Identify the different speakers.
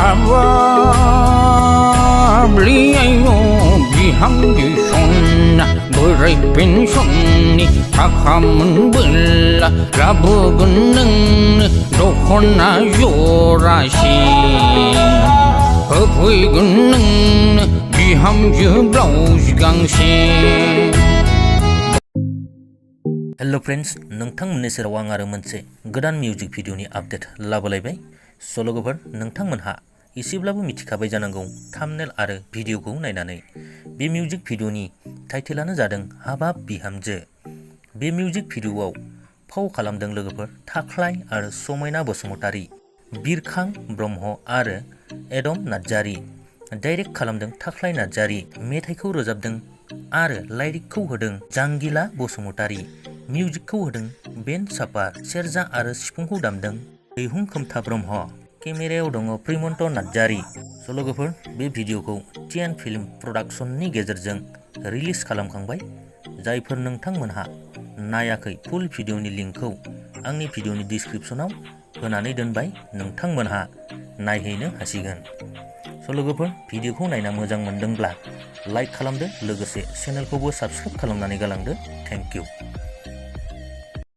Speaker 1: HABAB BIHAMJW borai pensionni thakhamnbla labuguneng dokhona yorasi hopuyguneng bihamjw lwgwse.
Speaker 2: Hello friends, नोंथांमोननि सेराव आं आरो मोनसे गोदान मिउजिक भिडिअनि आपडेट लाबोलायबाय। लोगोफोर, नोंथांमोनहा एसेब्लाबो मिथिखाबाय जानांगौ थाम्बनेल आरो भिडिअखौ नायनानै। बे मिउजिक भिडिअनि टाइटेलानो जादों हाबाब बिहामजो। बे मिउजिक भिडिअआव फाव खालामदों लोगोफोर थाख्लाय आरो समायना बसुमतारी, बिरखां ब्रह्म आरो एडम नार्जारी। डाइरेक्ट खालामदों थाख्लाय नार्जारी, मेथाइखौ रोजाबदों आरो लाइरिकखौ होदों जांगिला बसुमतारी, मिउजिकखौ होदों बेन सापार, सेरजा आरो सिफुंखौ दामदों दैहुं खोमथा ब्रह्म, केमेरायाव दङ प्रिमन्त नार्जारी। लोगोफोर, बे भिडिअखौ टिएन फिल्म प्रडाक्शननि गेजेरजों रिलिज खालामखांबाय। जायफोर नोंथांमोनहा नायाखै, फुल भिडिअनि लिंकखौ आंनि भिडिअनि डिसक्रिपसनाव होनानै दोनबाय, नोंथांमोनहा नायहैनो हासिगोन। लोगोफोर, भिडिअखौ नायना मोजां मोनदोंब्ला लाइक खालामदो, लोगोसे चेनेलखौबो साबस्क्राइब खालामनानै गालांदो। Thank you.